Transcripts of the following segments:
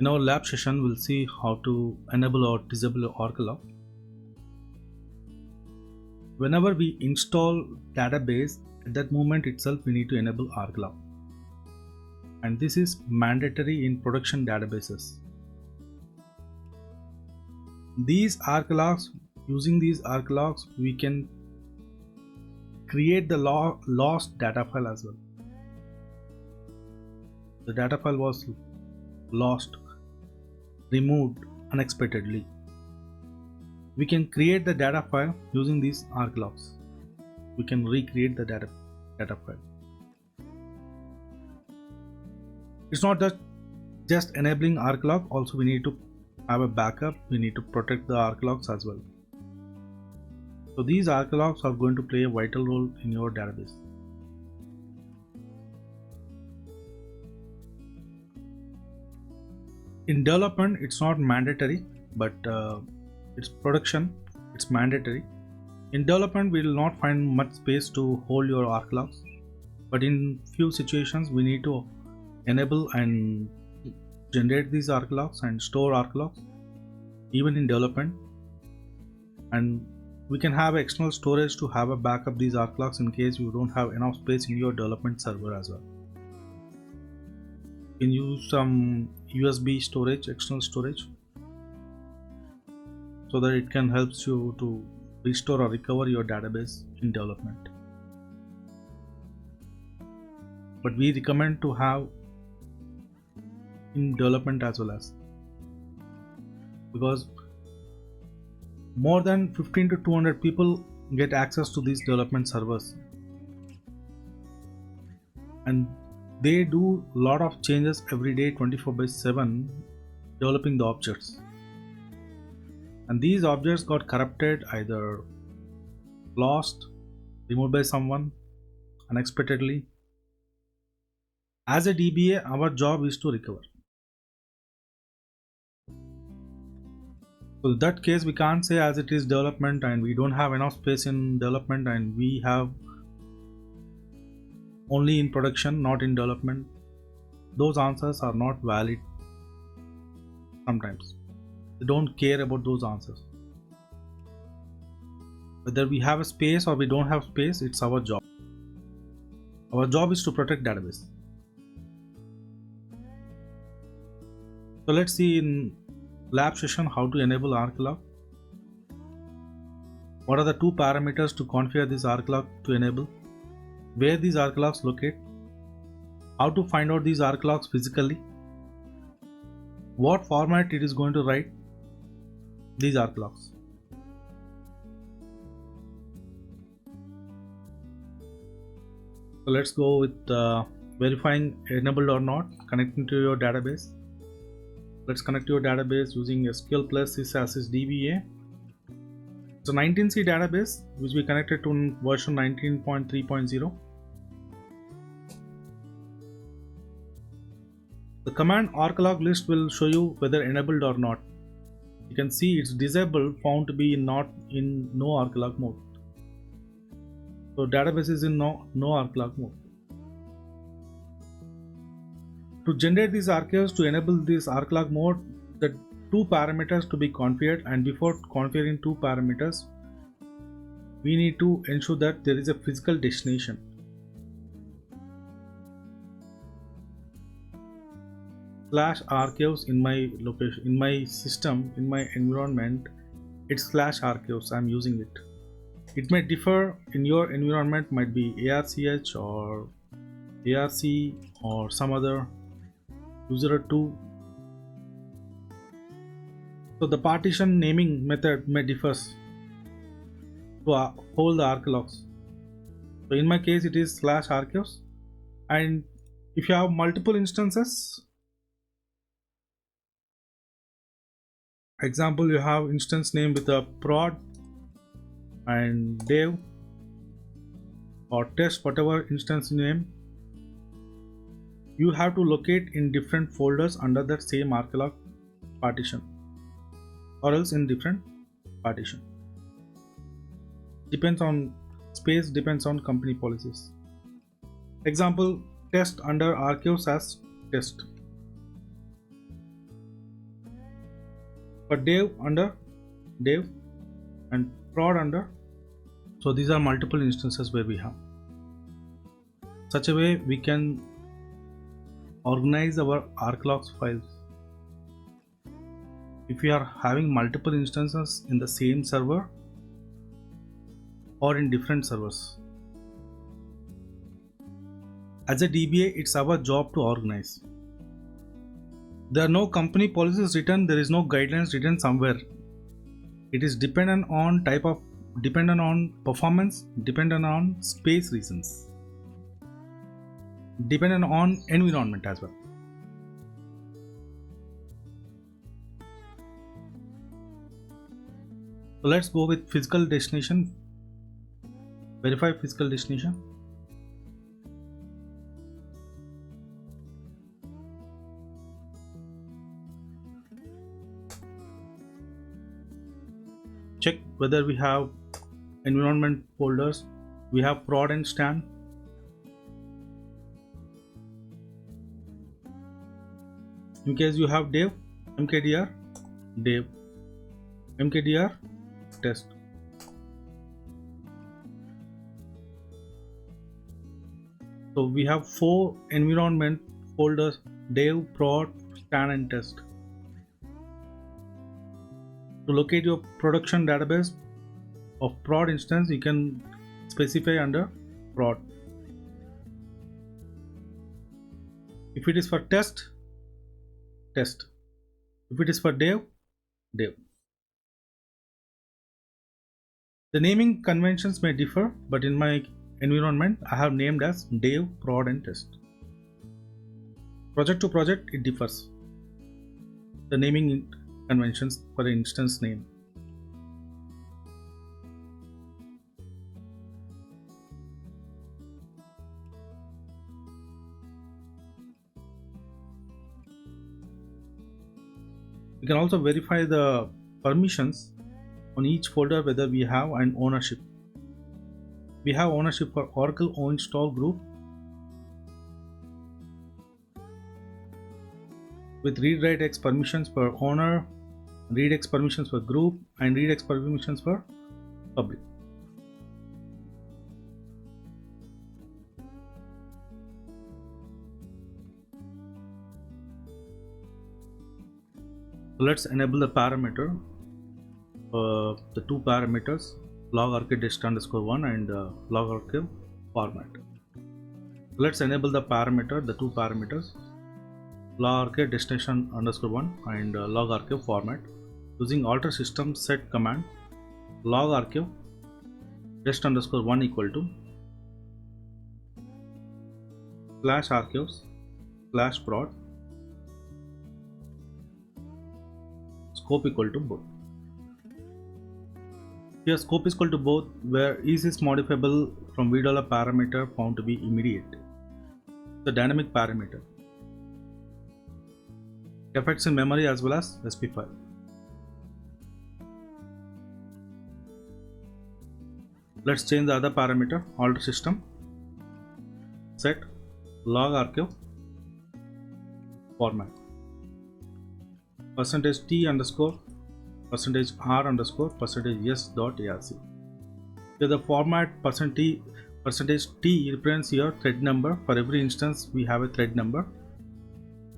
In our lab session, we'll see how to enable or disable Oracle Log. Whenever we install database, at that moment itself we need to enable Oracle Log. And this is mandatory in production databases. These Oracle Logs, using these Oracle Logs, we can create the lost data file as well. The data file was lost, removed unexpectedly. We can create the data file using these Oracle Logs. We can recreate the data file. It's not just enabling Oracle Log, also we need to have a backup. We need to protect the Oracle Logs as well. So these Oracle Logs are going to play a vital role in your database. In development, it's not mandatory, but it's production, it's mandatory. In development, we will not find much space to hold your Oracle Logs, but in few situations, we need to enable and generate these Oracle Logs and store Oracle Logs, even in development. And we can have external storage to have a backup these Oracle Logs in case you don't have enough space in your development server as well. You can use some USB storage, external storage, so that it can help you to restore or recover your database in development. But we recommend to have in development as well, as because more than 15 to 200 people get access to these development servers, and they do a lot of changes every day 24/7 developing the objects, and these objects got corrupted, either lost, removed by someone unexpectedly. As a DBA, our job is to recover. So in that case, we can't say as it is development and we don't have enough space in development and we have only in production, not in development. Those answers are not valid. Sometimes they don't care about those answers. Whether we have a space or we don't have space, it's our job. Our job is to protect database. So let's see in lab session how to enable Oracle Log. What are the two parameters to configure this Oracle Log to enable? Where these Oracle Logs locate? How to find out these Oracle Logs physically? What format it is going to write these Oracle Logs? So let's go with verifying enabled or not, connecting to your database. Let's connect to your database using SQL plus sysassist DBA. It's a 19C database which we connected to version 19.3.0. The command Oracle Log list will show you whether enabled or not. You can see it's disabled, found to be not in no Oracle Log mode. So database is in no Oracle Log mode. To generate these archives, to enable this Oracle Log mode, the two parameters to be configured, and before configuring two parameters, we need to ensure that there is a physical destination. /archives in my location, in my system, in my environment, it's /archives. I'm using it. It may differ in your environment, might be ARCH or ARC or some other user 2. So the partition naming method may differ to hold the Oracle Logs. So in my case it is /archives, and if you have multiple instances, example, you have instance name with a prod and dev or test, whatever instance name, you have to locate in different folders under that same Oracle Log partition, or else in different partition. Depends on space, depends on company policies. Example, test under archives as test. for dev under dev and prod under. So these are multiple instances where we have. Such a way we can organize our ArcLogs files. If we are having multiple instances in the same server or in different servers. As a DBA, it's our job to organize. There are no company policies written, there is no guidelines written somewhere. It is dependent on dependent on performance, dependent on space reasons, dependent on environment as well. So let's go with physical destination. Verify physical destination. Check whether we have environment folders. We have prod and stand. In case you have dev, mkdir, dev, mkdir, test. So we have 4 environment folders: dev, prod, stand and test. To locate your production database of prod instance, you can specify under prod. If it is for test, test. If it is for dev, dev. The naming conventions may differ, but in my environment I have named as dev, prod and test. Project to project it differs. The naming conventions for the instance name. You can also verify the permissions on each folder whether we have an ownership. We have ownership for Oracle OInstall group with read write X permissions for owner, read X permissions for group and read X permissions for public. So let's enable the parameter, the 2 parameters, log archive dest _1 and log archive format. Let's enable the parameter, the 2 parameters, log archive destination _1 and log archive format using alter system set command. Log archive dest _1 equal to /archives /prod scope equal to both. Here scope is equal to both, where is modifiable from VDola parameter found to be immediate. The dynamic parameter. Effects in memory as well as SP file. Let's change the other parameter, alter system set log archive format. %t underscore %r underscore %s dot arc. Here the format %t represents your thread number. For every instance we have a thread number.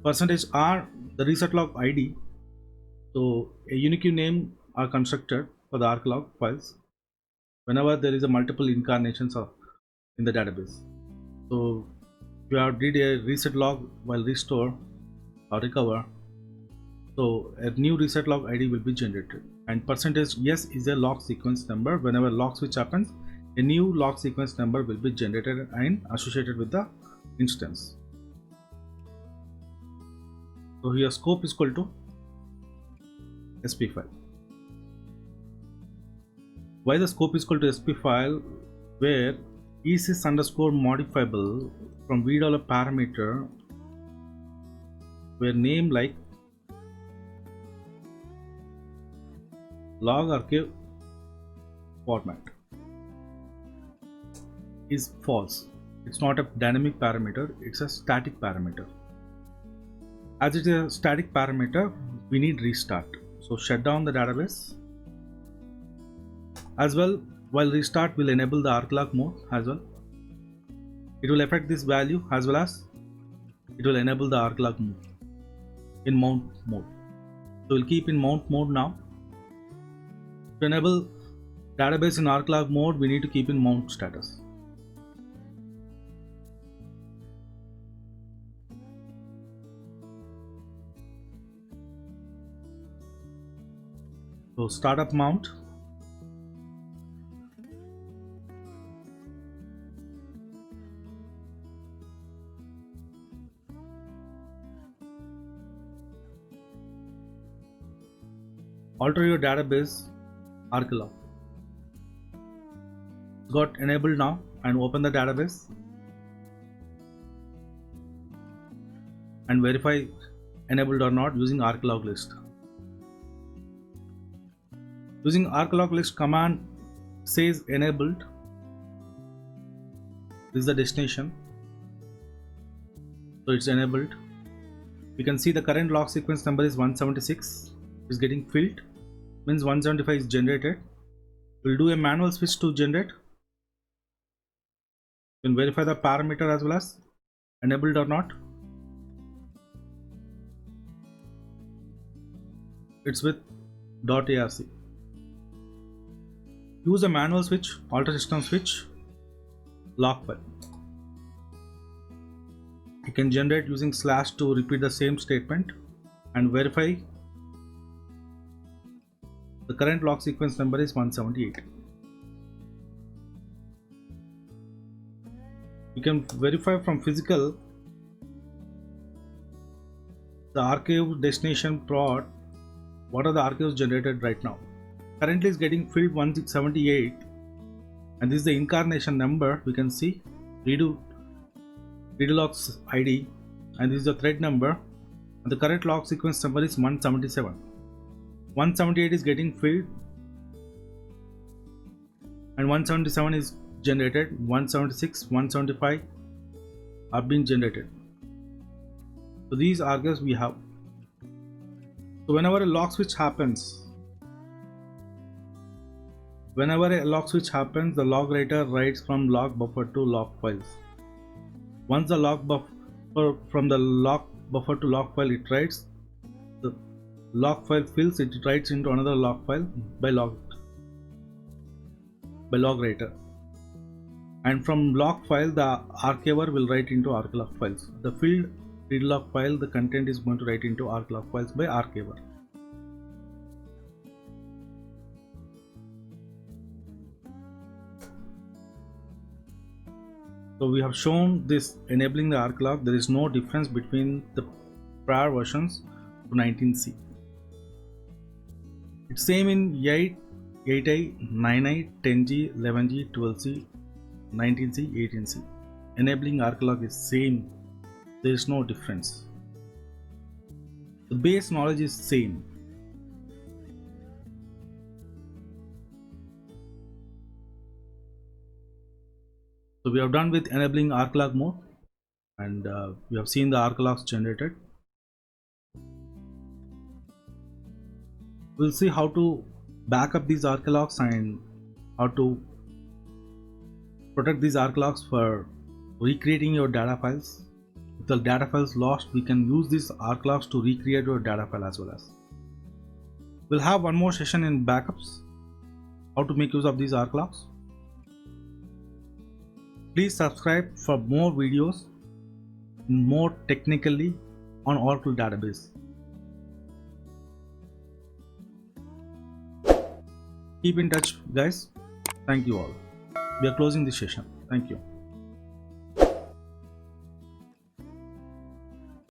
%r the reset log ID. So a unique name are constructed for the ArcLog files whenever there is a multiple incarnations of in the database. So if you have did a reset log while restore or recover, so a new reset log ID will be generated, and %s is a log sequence number. Whenever log switch happens, a new log sequence number will be generated and associated with the instance. So here scope is equal to SP file. Why the scope is equal to SP file? Where is underscore modifiable from VDola parameter, where name like log archive format is false. It's not a dynamic parameter, it's a static parameter. As it is a static parameter, we need restart. So shut down the database. As well, while restart will enable the arc log mode as well. It will affect this value as well as it will enable the arc log mode in mount mode. So we'll keep in mount mode now. To enable database in arc log mode, we need to keep in mount status. So startup mount. Alter your database arc log. Got enabled now, and open the database and verify enabled or not using arc log list. Using arc log list command says enabled. This is the destination, so it's enabled. We can see the current log sequence number is 176 is getting filled, means 175 is generated. We'll do a manual switch to generate. You can verify the parameter as well as enabled or not. It's with .arc. Use a manual switch, alter system switch, log file. You can generate using / to repeat the same statement and verify the current log sequence number is 178. You can verify from physical the archive destination prod. What are the archives generated right now? Currently is getting filled 178, and this is the incarnation number. We can see redo logs ID, and this is the thread number, and the current log sequence number is 177. 178 is getting filled and 177 is generated. 176, 175 are being generated. So these archives we have. So whenever a log switch happens, the log writer writes from log buffer to log files. Once the log buffer from the log buffer to log file, it writes. The log file fills, it writes into another log file by log writer, and from log file the archiver will write into arc log files. The filled read log file, the content is going to write into arc log files by archiver. So we have shown this enabling the arc log. There is no difference between the prior versions to 19C. It's same in 8i, 9i, 10g, 11g, 12c, 19c, 18c. Enabling arc log is same. There is no difference. The base knowledge is same. So we have done with enabling arc log mode, and we have seen the arc logs generated. We'll see how to back up these arc logs and how to protect these arc logs for recreating your data files. If the data files lost, we can use these arc logs to recreate your data file as well as. We'll have one more session in backups, how to make use of these arc logs. Please subscribe for more videos more technically on Oracle database. Keep in touch, guys. Thank you all. We are closing this session. Thank you.